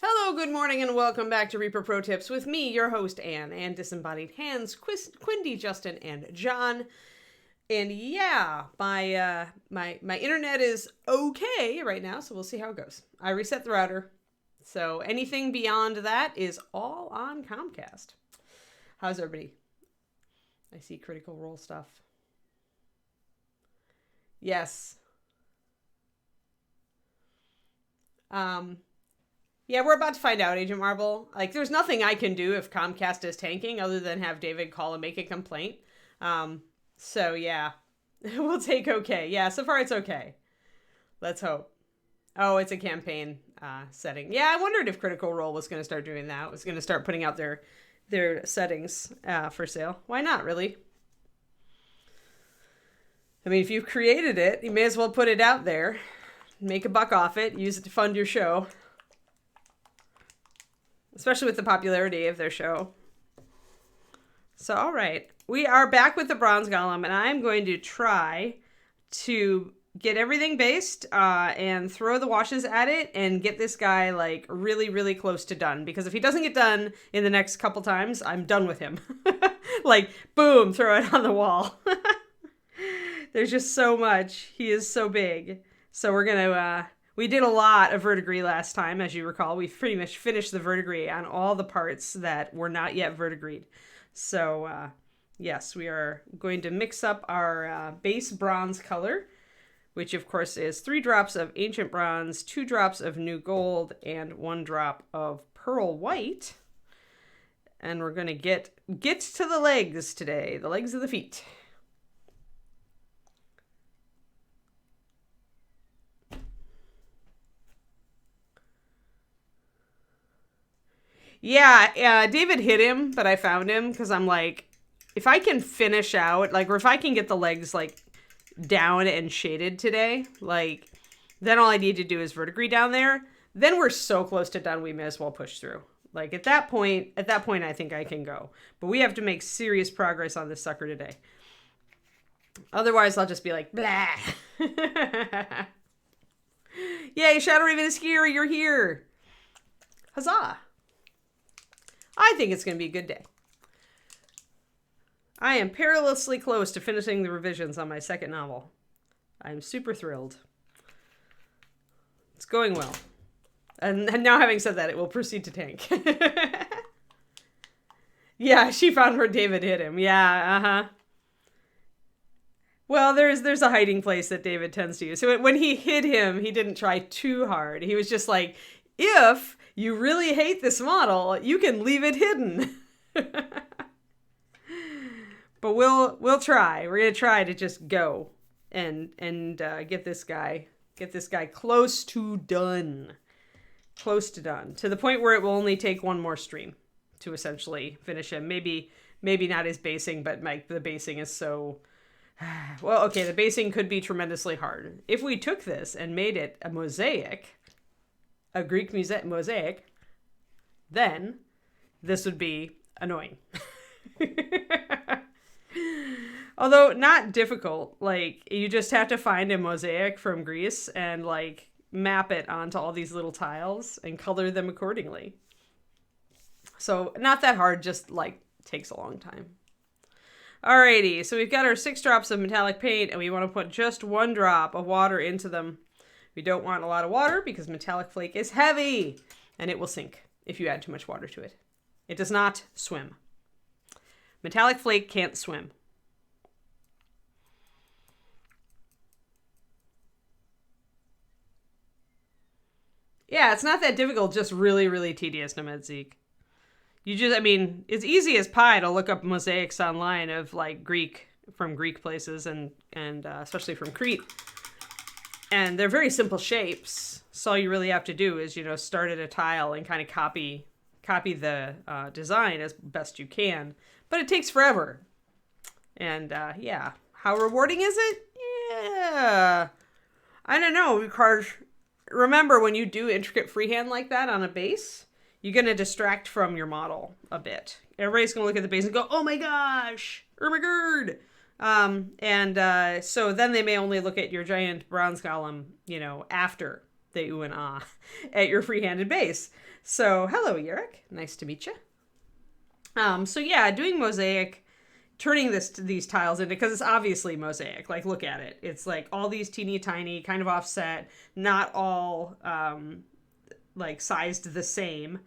Hello, good morning, and welcome back to Reaper Pro Tips with me, your host, Anne, and Disembodied Hands, Quindy, Justin, and John. And yeah, my internet is okay right now, so we'll see how it goes. I reset the router, so anything beyond that is all on Comcast. How's everybody? I see Critical Role stuff. Yes. Yeah, we're about to find out, Agent Marvel. Like, there's nothing I can do if Comcast is tanking other than have David call and make a complaint. So, yeah. We'll take okay. Yeah, so far it's okay. Let's hope. Oh, it's a campaign setting. Yeah, I wondered if Critical Role was going to start doing that. It was going to start putting out their settings for sale. Why not, really? I mean, if you've created it, you may as well put it out there. Make a buck off it. Use it to fund your show. Especially with the popularity of their show. So, all right. We are back with the Bronze Golem, and I'm going to try to get everything based and throw the washes at it and get this guy, like, really, really close to done. Because if he doesn't get done in the next couple times, I'm done with him. Like, boom, throw it on the wall. There's just so much. He is so big. So we're going to... We did a lot of verdigris last time, as you recall. We pretty much finished the verdigris on all the parts that were not yet verdigrised. So, yes, we are going to mix up our base bronze color, which, of course, is 3 drops of ancient bronze, 2 drops of new gold, and 1 drop of pearl white. And we're going to get to the legs today, the legs of the feet. Yeah, David hit him, but I found him because I'm like, if I can finish out, like, or if I can get the legs, like, down and shaded today, like, then all I need to do is verdigris down there. Then we're so close to done, we may as well push through. Like, at that point, I think I can go. But we have to make serious progress on this sucker today. Otherwise, I'll just be like, blah. Yay, Shadow Raven is here, you're here. Huzzah. I think it's going to be a good day. I am perilously close to finishing the revisions on my second novel. I'm super thrilled. It's going well. And now having said that, it will proceed to tank. Yeah, she found where David hit him. Yeah, uh-huh. Well, there's a hiding place that David tends to use. So when he hit him, he didn't try too hard. He was just like, if you really hate this model, you can leave it hidden. But we'll try. We're gonna try to just go and get this guy close to done. Close to done. To the point where it will only take one more stream to essentially finish him. Maybe not his basing, but the basing is so... Well, okay, the basing could be tremendously hard. If we took this and made it a mosaic... a Greek mosaic, then this would be annoying. Although not difficult. Like, you just have to find a mosaic from Greece and, like, map it onto all these little tiles and color them accordingly. So not that hard, just, like, takes a long time. Alrighty, so we've got our 6 drops of metallic paint, and we want to put just 1 drop of water into them. We don't want a lot of water because metallic flake is heavy and it will sink if you add too much water to it. It does not swim. Metallic flake can't swim. Yeah, it's not that difficult, just really, really tedious, Nomad Zeke. It's easy as pie to look up mosaics online of, like, from Greek places and especially from Crete. And they're very simple shapes. So all you really have to do is, start at a tile and kind of copy the design as best you can. But it takes forever. And, yeah. How rewarding is it? Yeah. I don't know, because remember, when you do intricate freehand like that on a base, you're going to distract from your model a bit. Everybody's going to look at the base and go, oh my gosh, oh my god. So then they may only look at your giant bronze golem, after the ooh and ah at your free-handed base. So hello, Yurik. Nice to meet you. So yeah, doing mosaic, turning these tiles into, because it's obviously mosaic. Like, look at it. It's like all these teeny tiny, kind of offset, not all like sized the same,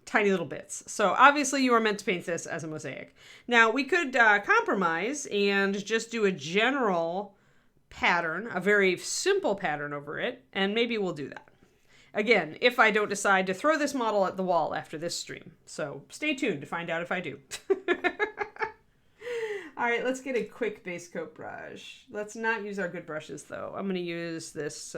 tiny little bits. So obviously you are meant to paint this as a mosaic. Now we could compromise and just do a general pattern, a very simple pattern over it, and maybe we'll do that. Again, if I don't decide to throw this model at the wall after this stream. So stay tuned to find out if I do. All right, let's get a quick base coat brush. Let's not use our good brushes though. I'm going to use this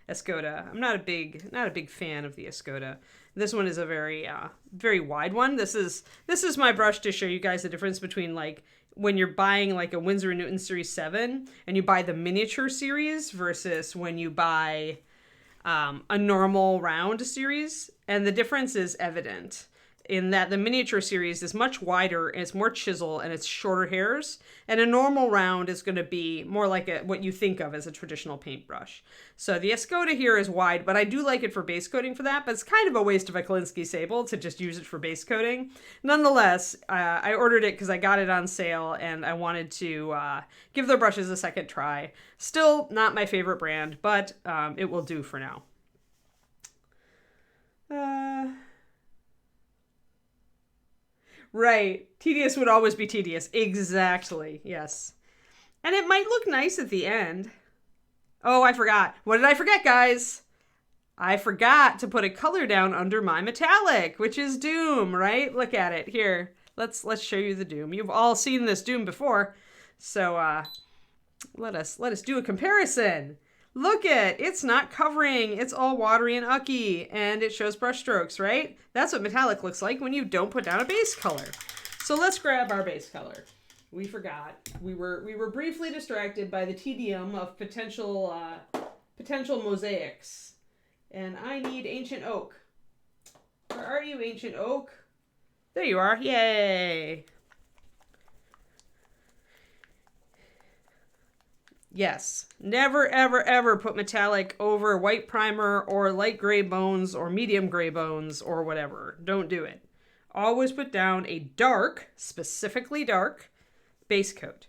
Escoda. I'm not a big fan of the Escoda. This one is a very very wide one. This is my brush to show you guys the difference between like when you're buying like a Winsor & Newton Series 7 and you buy the miniature series versus when you buy a normal round series. And the difference is evident in that the miniature series is much wider and it's more chisel and it's shorter hairs. And a normal round is going to be more like what you think of as a traditional paintbrush. So the Escoda here is wide, but I do like it for base coating for that. But it's kind of a waste of a Kolinsky Sable to just use it for base coating. Nonetheless, I ordered it because I got it on sale and I wanted to give their brushes a second try. Still not my favorite brand, but it will do for now. Right. Tedious would always be tedious. Exactly. Yes. And it might look nice at the end. Oh, I forgot. What did I forget, guys? I forgot to put a color down under my metallic, which is Doom, right? Look at it here. Let's show you the Doom. You've all seen this Doom before. So let us do a comparison. Look it's not covering. It's all watery and ucky, and it shows brush strokes, right? That's what metallic looks like when you don't put down a base color. So let's grab our base color. We forgot. We were briefly distracted by the tedium of potential mosaics. And I need Ancient Oak. Where are you, Ancient Oak? There you are. Yay! Yes, never, ever, ever put metallic over white primer or light gray bones or medium gray bones or whatever. Don't do it. Always put down a dark, specifically dark, base coat,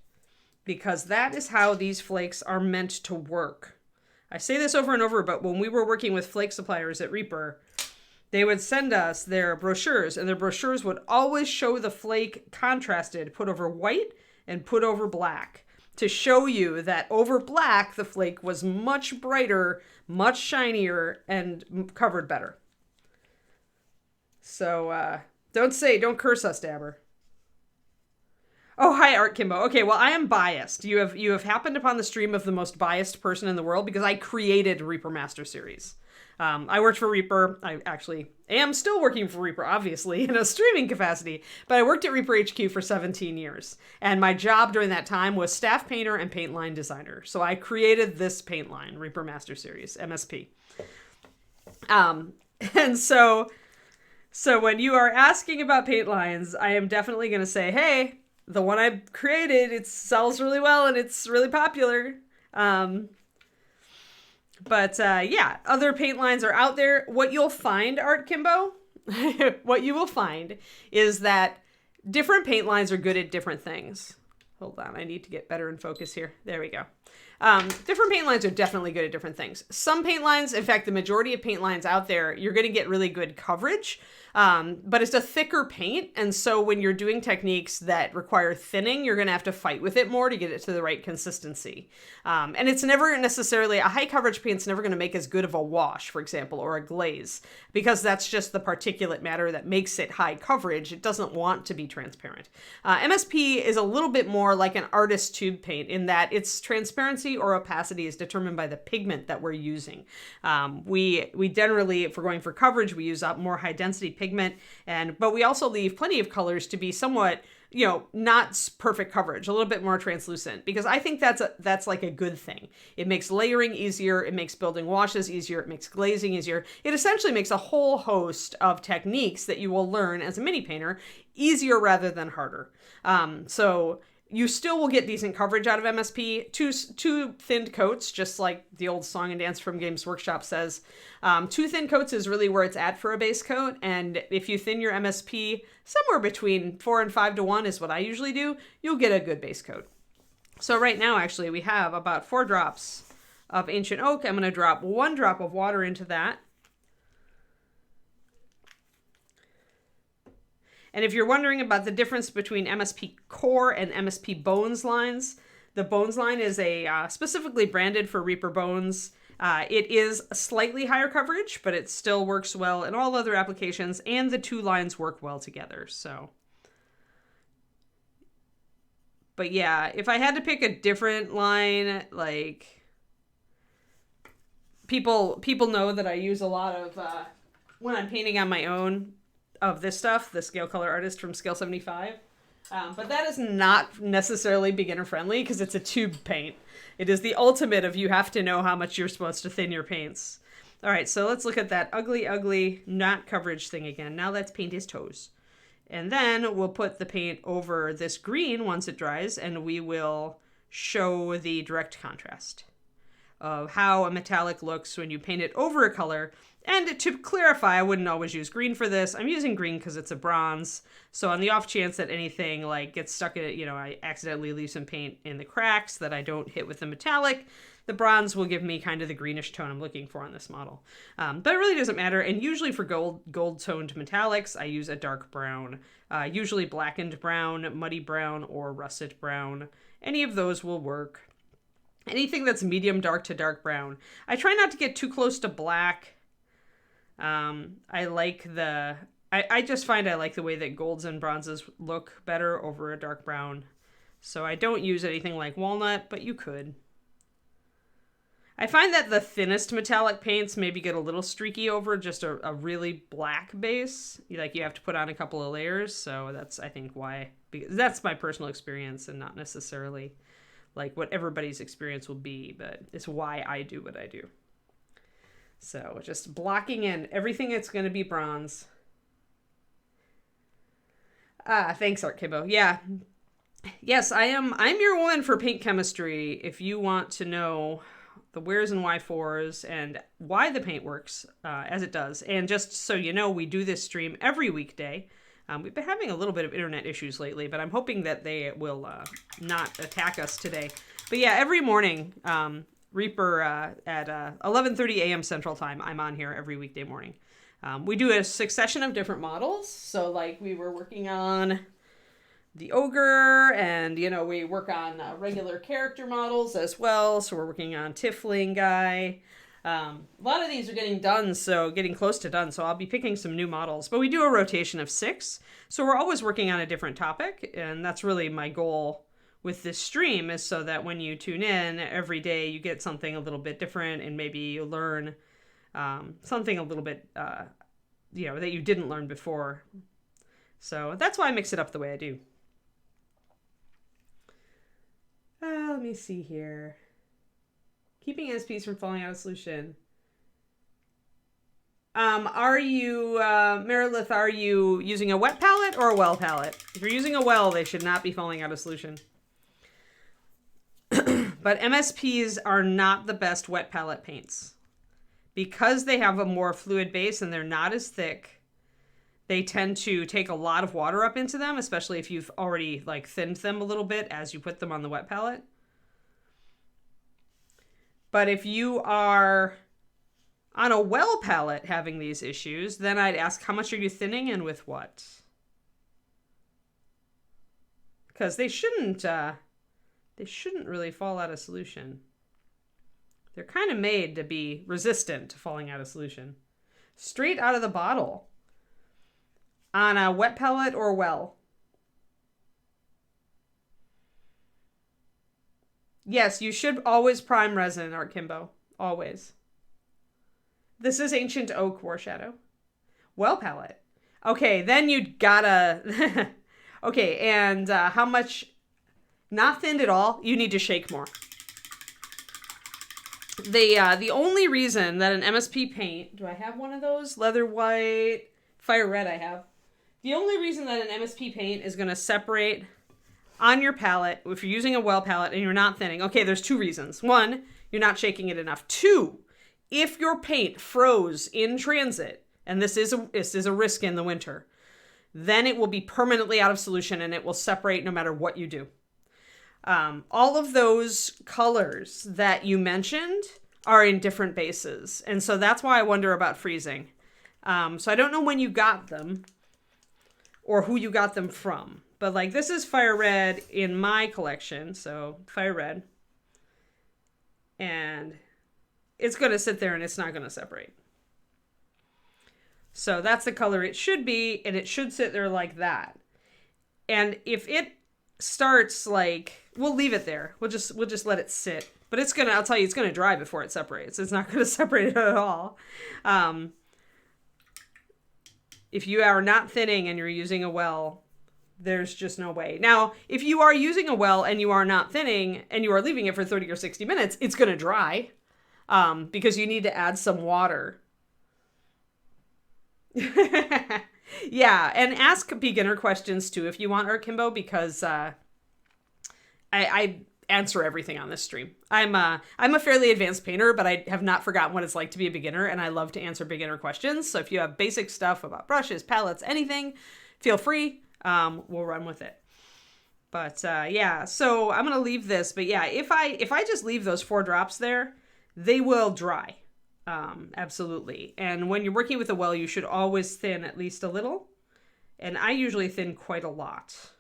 because that is how these flakes are meant to work. I say this over and over, but when we were working with flake suppliers at Reaper, they would send us their brochures, and their brochures would always show the flake contrasted, put over white and put over black, to show you that over black, the flake was much brighter, much shinier, and covered better. So don't curse us, Dabber. Oh, hi, Art Kimbo. Okay, well, I am biased. You have happened upon the stream of the most biased person in the world because I created Reaper Master Series. I worked for Reaper. I actually am still working for Reaper, obviously, in a streaming capacity. But I worked at Reaper HQ for 17 years. And my job during that time was staff painter and paint line designer. So I created this paint line, Reaper Master Series, MSP. And so when you are asking about paint lines, I am definitely going to say, hey, the one I created, it sells really well and it's really popular. But yeah, other paint lines are out there. What you'll find, Art Kimbo, what you will find is that different paint lines are good at different things. Hold on, I need to get better in focus here. There we go. Different paint lines are definitely good at different things. Some paint lines, in fact, the majority of paint lines out there, you're going to get really good coverage. But it's a thicker paint, and so when you're doing techniques that require thinning, you're going to have to fight with it more to get it to the right consistency. And it's never necessarily, a high coverage paint's never going to make as good of a wash, for example, or a glaze, because that's just the particulate matter that makes it high coverage. It doesn't want to be transparent. MSP is a little bit more like an artist tube paint in that its transparency or opacity is determined by the pigment that we're using. We generally, if we're going for coverage, we use up more high density pigment, but we also leave plenty of colors to be somewhat, not perfect coverage, a little bit more translucent, because I think that's like a good thing. It makes layering easier. It makes building washes easier. It makes glazing easier. It essentially makes a whole host of techniques that you will learn as a mini painter easier rather than harder. So you still will get decent coverage out of MSP. Two thinned coats, just like the old song and dance from Games Workshop says. 2 thin coats is really where it's at for a base coat. And if you thin your MSP somewhere between 4 and 5 to 1 is what I usually do, you'll get a good base coat. So right now, actually, we have about 4 drops of Ancient Oak. I'm going to drop 1 drop of water into that. And if you're wondering about the difference between MSP Core and MSP Bones lines, the Bones line is a specifically branded for Reaper Bones. It is slightly higher coverage, but it still works well in all other applications, and the 2 lines work well together. So, but yeah, if I had to pick a different line, like people know that I use a lot of when I'm painting on my own. Of this stuff, the Scale Color Artist from Scale 75. But that is not necessarily beginner friendly because it's a tube paint. It is the ultimate of you have to know how much you're supposed to thin your paints. All right, so let's look at that ugly knot coverage thing again. Now let's paint his toes. And then we'll put the paint over this green once it dries, and we will show the direct contrast of how a metallic looks when you paint it over a color. And to clarify, I wouldn't always use green for this. I'm using green because it's a bronze. So on the off chance that anything like gets stuck in it, you know, I accidentally leave some paint in the cracks that I don't hit with the metallic, the bronze will give me kind of the greenish tone I'm looking for on this model. But it really doesn't matter. And usually for gold toned metallics, I use a dark brown, usually blackened brown, muddy brown, or russet brown. Any of those will work. Anything that's medium dark to dark brown. I try not to get too close to black. I just find I like the way that golds and bronzes look better over a dark brown. So I don't use anything like walnut, but you could. I find that the thinnest metallic paints maybe get a little streaky over just a really black base. Like you have to put on a couple of layers. So that's, I think, why, because that's my personal experience and not necessarily like what everybody's experience will be, but it's why I do what I do. So just blocking in everything that's going to be bronze. Thanks, Art Kibbo. Yeah. Yes, I'm your woman for paint chemistry. If you want to know the wheres and why-fors and why the paint works as it does. And just so you know, we do this stream every weekday. We've been having a little bit of internet issues lately, but I'm hoping that they will not attack us today. But yeah, every morning, Reaper at 11:30 a.m. Central Time. I'm on here every weekday morning. We do a succession of different models. So like we were working on the ogre, and you know we work on regular character models as well. So we're working on Tiefling guy. A lot of these are getting close to done. So I'll be picking some new models. But we do a rotation of 6. So we're always working on a different topic, and that's really my goal with this stream, is so that when you tune in every day, you get something a little bit different, and maybe you learn something a little bit, that you didn't learn before. So that's why I mix it up the way I do. Let me see here. Keeping SPs from falling out of solution. Merilith, are you using a wet palette or a well palette? If you're using a well, they should not be falling out of solution. But MSPs are not the best wet palette paints. Because they have a more fluid base and they're not as thick, they tend to take a lot of water up into them, especially if you've already like thinned them a little bit as you put them on the wet palette. But if you are on a well palette having these issues, then I'd ask, how much are you thinning and with what? Because they shouldn't really fall out of solution. They're kind of made to be resistant to falling out of solution. Straight out of the bottle. On a wet palette or well. Yes, you should always prime resin, Art Kimbo. Always. This is Ancient Oak Warshadow. Well palette. Okay, then you gotta... Okay, and how much... Not thinned at all. You need to shake more. The only reason that an MSP paint... Do I have one of those? Leather white... Fire red I have. The only reason that an MSP paint is going to separate on your palette, if you're using a well palette and you're not thinning, okay, there's 2 reasons. 1, you're not shaking it enough. 2, if your paint froze in transit, and this is a risk in the winter, then it will be permanently out of solution and it will separate no matter what you do. All of those colors that you mentioned are in different bases. And so that's why I wonder about freezing. So I don't know when you got them or who you got them from. But like this is fire red in my collection. So fire red. And it's going to sit there and it's not going to separate. So that's the color it should be. And it should sit there like that. And if it starts like, we'll leave it there. We'll just let it sit. But it's gonna, I'll tell you, it's gonna dry before it separates. It's not gonna separate it at all. If you are not thinning and you're using a well, there's just no way. Now, if you are using a well and you are not thinning and you are leaving it for 30 or 60 minutes, it's gonna dry because you need to add some water. Yeah, and ask beginner questions too if you want, Arkimbo, because I answer everything on this stream. I'm a fairly advanced painter, but I have not forgotten what it's like to be a beginner, and I love to answer beginner questions. So if you have basic stuff about brushes, palettes, anything, feel free. We'll run with it. But yeah, so I'm gonna leave this. But yeah, if I just leave those 4 drops there, they will dry. Absolutely. And when you're working with a well, you should always thin at least a little. And I usually thin quite a lot.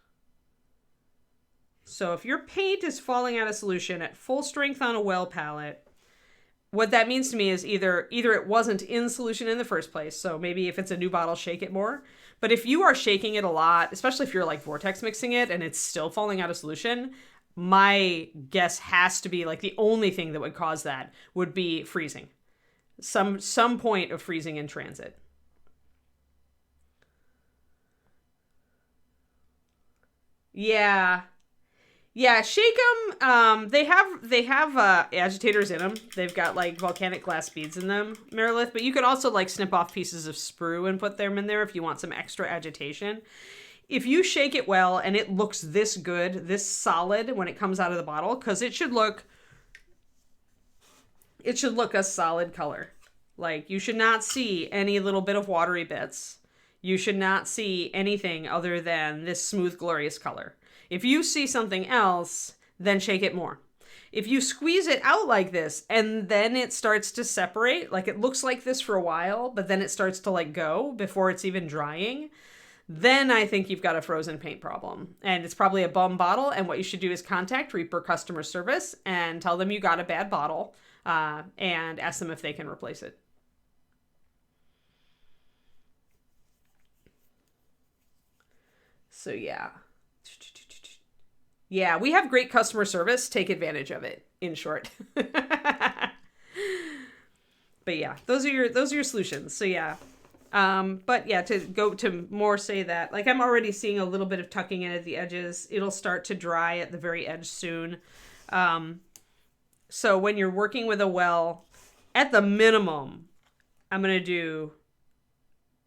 So if your paint is falling out of solution at full strength on a well palette, what that means to me is either it wasn't in solution in the first place. So maybe if it's a new bottle, shake it more. But if you are shaking it a lot, especially if you're like vortex mixing it and it's still falling out of solution, my guess has to be like the only thing that would cause that would be freezing. Some point of freezing in transit. Yeah. Yeah, shake them. They have agitators in them. They've got like volcanic glass beads in them, Merilith. But you could also like snip off pieces of sprue and put them in there if you want some extra agitation. If you shake it well and it looks this good, this solid when it comes out of the bottle, because it should look a solid color. Like you should not see any little bit of watery bits. You should not see anything other than this smooth, glorious color. If you see something else, then shake it more. If you squeeze it out like this and then it starts to separate, like it looks like this for a while, but then it starts to like go before it's even drying, then I think you've got a frozen paint problem. And it's probably a bum bottle. And what you should do is contact Reaper customer service and tell them you got a bad bottle and ask them if they can replace it. So yeah. Yeah, we have great customer service. Take advantage of it, in short. But yeah, those are your solutions. So yeah. But yeah, to go to more say that, like I'm already seeing a little bit of tucking in at the edges. It'll start to dry at the very edge soon. So when you're working with a well, at the minimum, I'm going to do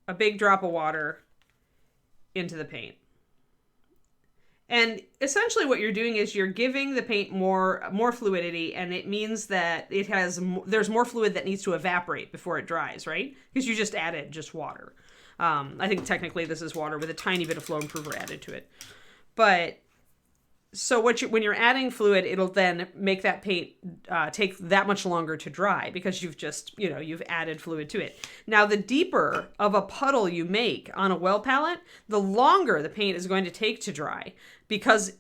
a big drop of water into the paint. And essentially what you're doing is you're giving the paint more fluidity, and it means that there's more fluid that needs to evaporate before it dries, right? Because you just added just water. I think technically this is water with a tiny bit of flow improver added to it. But so when you're adding fluid, it'll then make that paint take that much longer to dry because you've added fluid to it. Now, the deeper of a puddle you make on a well palette, the longer the paint is going to take to dry because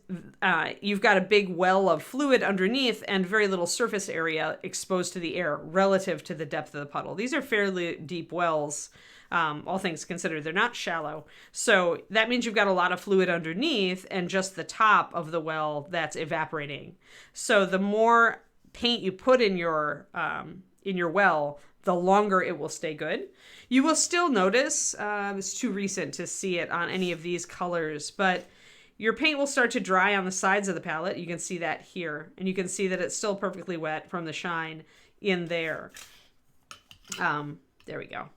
you've got a big well of fluid underneath and very little surface area exposed to the air relative to the depth of the puddle. These are fairly deep wells. All things considered, they're not shallow. So that means you've got a lot of fluid underneath and just the top of the well that's evaporating. So the more paint you put in your well, the longer it will stay good. You will still notice, it's too recent to see it on any of these colors, but your paint will start to dry on the sides of the palette. You can see that here, and you can see that it's still perfectly wet from the shine in there. There we go.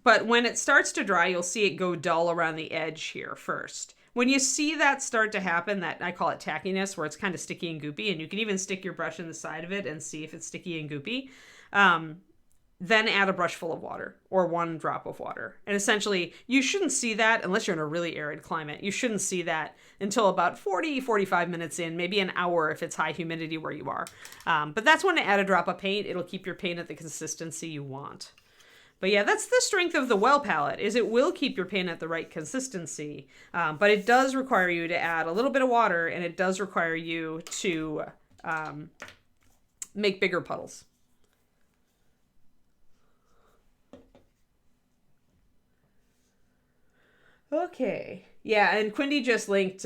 But when it starts to dry, you'll see it go dull around the edge here first. when you see that start to happen, that I call it tackiness, where it's kind of sticky and goopy, and you can even stick your brush in the side of it and see if it's sticky and goopy, then add a brush full of water or 1 drop of water. And essentially, you shouldn't see that unless you're in a really arid climate. You shouldn't see that until about 45 minutes in, maybe an hour if it's high humidity where you are. But that's when to add a drop of paint. It'll keep your paint at the consistency you want. But yeah, that's the strength of the well palette, is it will keep your paint at the right consistency. But it does require you to add a little bit of water, and it does require you to make bigger puddles. Okay. Yeah, and Quindy just linked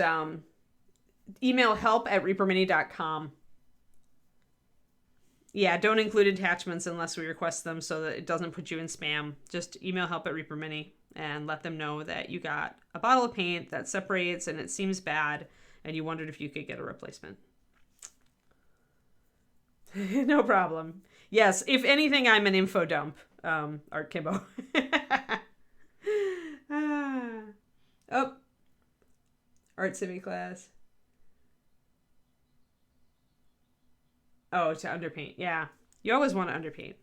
email help@reapermini.com. Yeah, don't include attachments unless we request them so that it doesn't put you in spam. Just email help@reapermini and let them know that you got a bottle of paint that separates and it seems bad and you wondered if you could get a replacement. No problem. Yes, if anything, I'm an info dump, Art Kimbo. Oh, art semi class. Oh, to underpaint. Yeah, you always want to underpaint.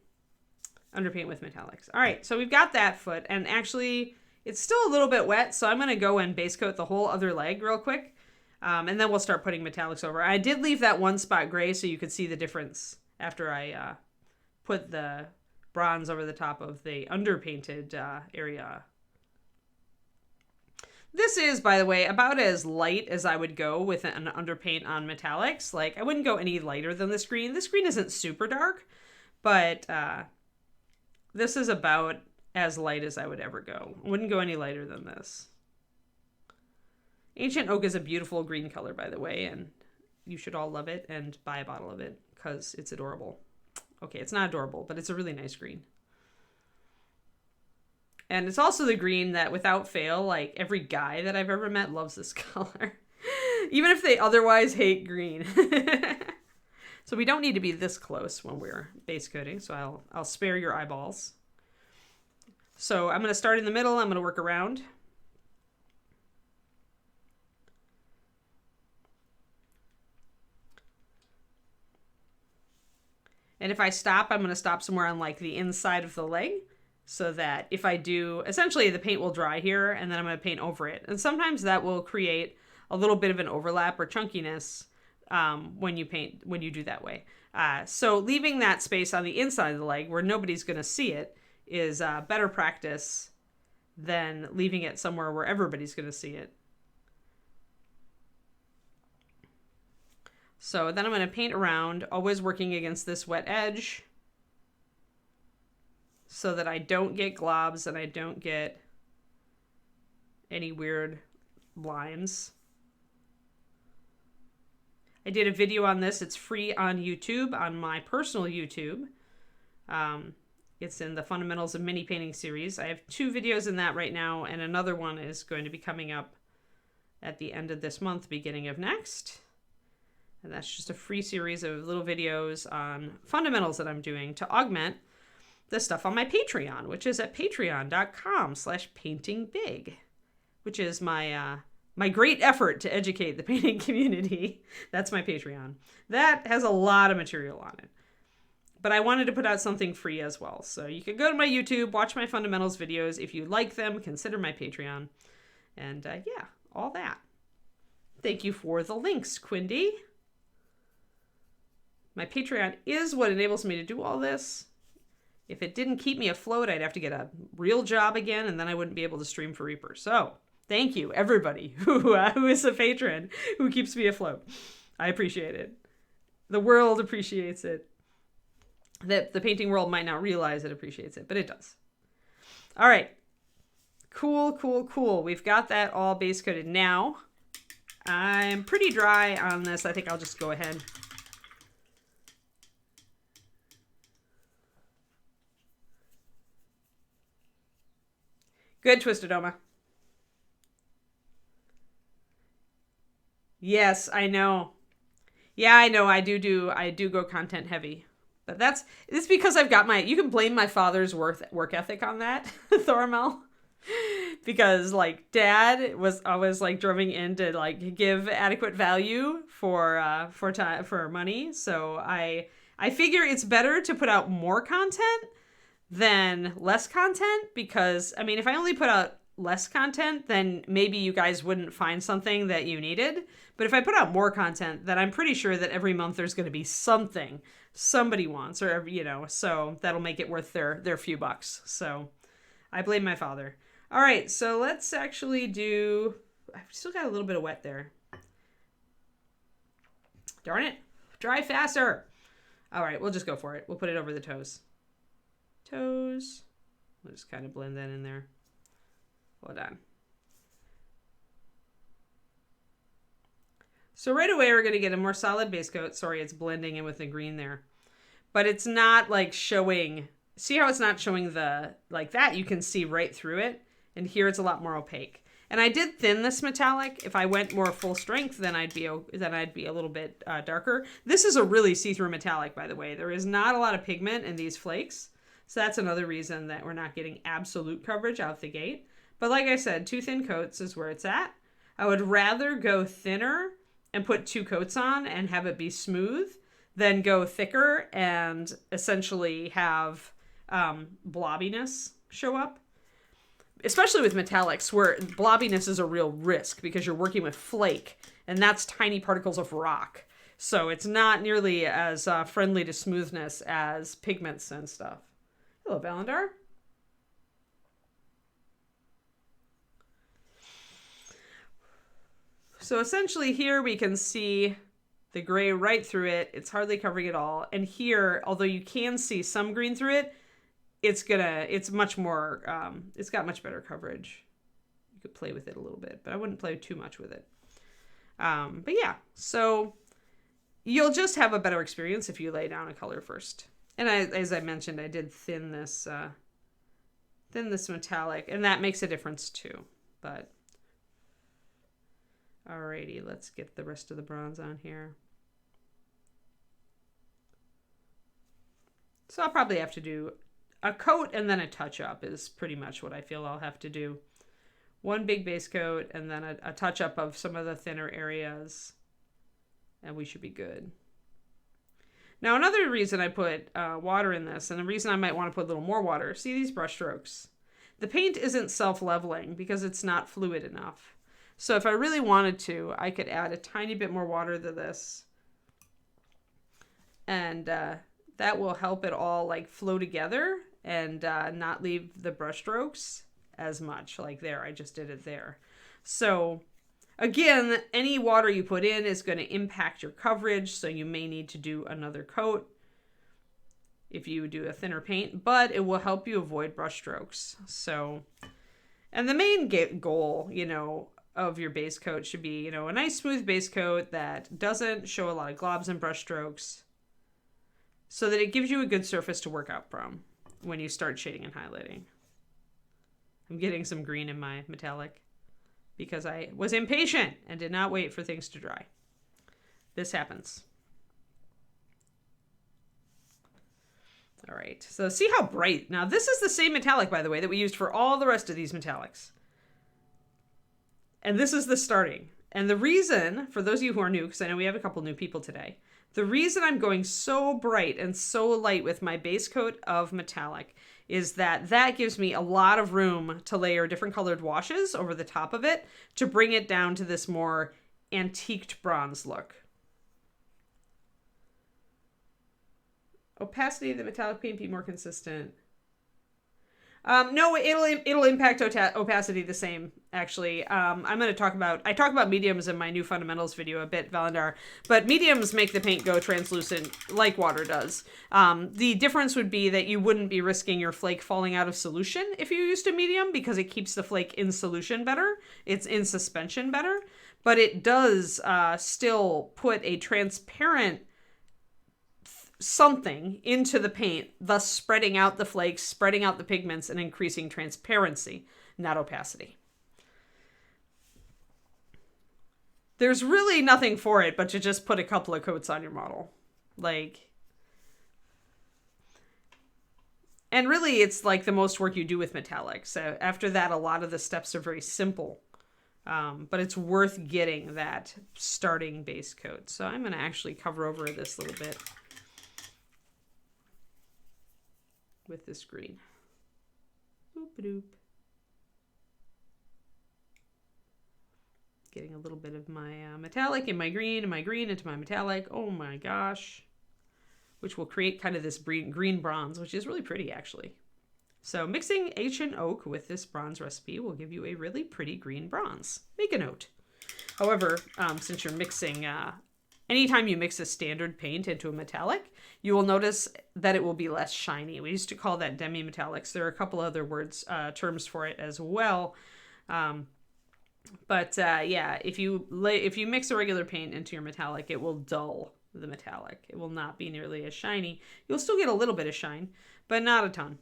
Underpaint with metallics. All right, so we've got that foot, and actually it's still a little bit wet, so I'm going to go and base coat the whole other leg real quick, and then we'll start putting metallics over. I did leave that one spot gray so you could see the difference after I put the bronze over the top of the underpainted area. This is, by the way, about as light as I would go with an underpaint on metallics. Like, I wouldn't go any lighter than this green. This green isn't super dark, but this is about as light as I would ever go. I wouldn't go any lighter than this. Ancient Oak is a beautiful green color, by the way, and you should all love it and buy a bottle of it because it's adorable. Okay, it's not adorable, but it's a really nice green. And it's also the green that, without fail, like, every guy that I've ever met loves this color. Even if they otherwise hate green. So we don't need to be this close when we're base coating, so I'll spare your eyeballs. So I'm going to start in the middle. I'm going to work around. And if I stop, I'm going to stop somewhere on, like, the inside of the leg. So that if I do, essentially the paint will dry here and then I'm going to paint over it. And sometimes that will create a little bit of an overlap or chunkiness when you do that way. So leaving that space on the inside of the leg where nobody's going to see it is better practice than leaving it somewhere where everybody's going to see it. So then I'm going to paint around, always working against this wet edge, so that I don't get globs and I don't get any weird lines. I did a video on this. It's free on YouTube, on my personal YouTube. It's in the Fundamentals of Mini Painting series. I have 2 videos in that right now, and another one is going to be coming up at the end of this month, beginning of next. And that's just a free series of little videos on fundamentals that I'm doing to augment the stuff on my Patreon, which is at patreon.com/paintingbig, which is my great effort to educate the painting community. That's my Patreon. That has a lot of material on it. But I wanted to put out something free as well. So you can go to my YouTube, watch my fundamentals videos. If you like them, consider my Patreon. And yeah, all that. Thank you for the links, Quindy. My Patreon is what enables me to do all this. If it didn't keep me afloat, I'd have to get a real job again, and then I wouldn't be able to stream for Reaper. So, thank you, everybody who is a patron, who keeps me afloat. I appreciate it. The world appreciates it. That the painting world might not realize it appreciates it, but it does. All right. Cool, cool, cool. We've got that all base coated now. I'm pretty dry on this. I think I'll just go ahead. Good, Twisted Oma. Yes, I know. Yeah, I know. I do go content heavy. But it's because I've got you can blame my father's work ethic on that, Thormel. because like Dad was always like drumming in to like give adequate value for time for money. So I figure it's better to put out more content than less content, because I mean, if I only put out less content, then maybe you guys wouldn't find something that you needed. But if I put out more content, then I'm pretty sure that every month there's going to be something somebody wants, or so that'll make it worth their few bucks. So I blame my father. All right, so let's actually do. I've still got a little bit of wet there. Darn it! Dry faster. All right, we'll just go for it. We'll put it over the toes. Toes. We'll just kind of blend that in there. Hold on. So right away we're going to get a more solid base coat. Sorry, it's blending in with the green there. But it's not like showing... See how it's not showing the... Like that, you can see right through it. And here it's a lot more opaque. And I did thin this metallic. If I went more full strength, then I'd be a little bit darker. This is a really see-through metallic, by the way. There is not a lot of pigment in these flakes. So that's another reason that we're not getting absolute coverage out the gate. But like I said, 2 thin coats is where it's at. I would rather go thinner and put 2 coats on and have it be smooth than go thicker and essentially have blobbiness show up. Especially with metallics, where blobbiness is a real risk because you're working with flake, and that's tiny particles of rock. So it's not nearly as friendly to smoothness as pigments and stuff. Hello, Valandar. So essentially here we can see the gray right through it. It's hardly covering it all. And here, although you can see some green through it, it's much more, it's got much better coverage. You could play with it a little bit, but I wouldn't play too much with it. But yeah, so you'll just have a better experience if you lay down a color first. And as I mentioned, I did thin this metallic, and that makes a difference too. But alrighty, let's get the rest of the bronze on here. So I'll probably have to do a coat and then a touch-up is pretty much what I feel I'll have to do. 1 big base coat and then a touch-up of some of the thinner areas, and we should be good. Now, another reason I put water in this, and the reason I might want to put a little more water, see these brush strokes? The paint isn't self-leveling because it's not fluid enough. So if I really wanted to, I could add a tiny bit more water to this. And that will help it all like flow together and not leave the brush strokes as much. Like there, I just did it there. So again, any water you put in is going to impact your coverage, so you may need to do another coat if you do a thinner paint, but it will help you avoid brush strokes. So, and the main goal, of your base coat should be, a nice smooth base coat that doesn't show a lot of globs and brush strokes, so that it gives you a good surface to work out from when you start shading and highlighting. I'm getting some green in my metallic because I was impatient and did not wait for things to dry. This happens. All right, so see how bright. Now this is the same metallic, by the way, that we used for all the rest of these metallics. And this is the starting. And the reason, for those of you who are new, because I know we have a couple new people today, the reason I'm going so bright and so light with my base coat of metallic is that gives me a lot of room to layer different colored washes over the top of it to bring it down to this more antiqued bronze look. Opacity of the metallic paint be more consistent. No, it'll impact opacity the same, actually. I'm going to talk about mediums in my new fundamentals video a bit, Valandar, but mediums make the paint go translucent like water does. The difference would be that you wouldn't be risking your flake falling out of solution if you used a medium, because it keeps the flake in solution better. It's in suspension better, but it does still put a transparent something into the paint, thus spreading out the flakes, spreading out the pigments, and increasing transparency, not opacity. There's really nothing for it but to just put a couple of coats on your model. Like, And really, it's like the most work you do with metallics. So after that, a lot of the steps are very simple. But it's worth getting that starting base coat. So I'm going to actually cover over this a little bit with this green. Boop-a-doop. Getting a little bit of my metallic in my green and my green into my metallic. Oh my gosh. Which will create kind of this green bronze, which is really pretty actually. So mixing ancient oak with this bronze recipe will give you a really pretty green bronze. Make a note. However, since you're mixing, anytime you mix a standard paint into a metallic, you will notice that it will be less shiny. We used to call that demi-metallics. There are a couple other words, terms for it as well. Yeah, if you mix a regular paint into your metallic, it will dull the metallic. It will not be nearly as shiny. You'll still get a little bit of shine, but not a ton.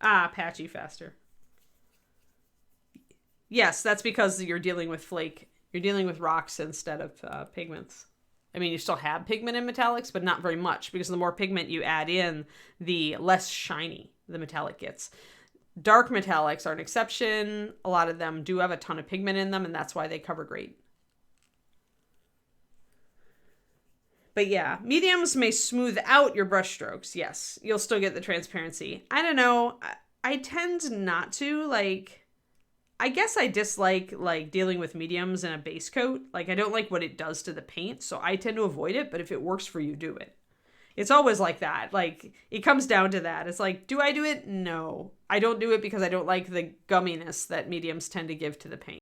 Patchy faster. Yes, that's because you're dealing with flake. You're dealing with rocks instead of pigments. I mean, you still have pigment in metallics, but not very much, because the more pigment you add in, the less shiny the metallic gets. Dark metallics are an exception. A lot of them do have a ton of pigment in them, and that's why they cover great. But yeah, mediums may smooth out your brush strokes. Yes, you'll still get the transparency. I don't know. I tend not to. Like, I guess I dislike like dealing with mediums in a base coat. Like, I don't like what it does to the paint, so I tend to avoid it. But if it works for you, do it. It's always like that. Like, it comes down to that. It's like, do I do it? No. I don't do it because I don't like the gumminess that mediums tend to give to the paint.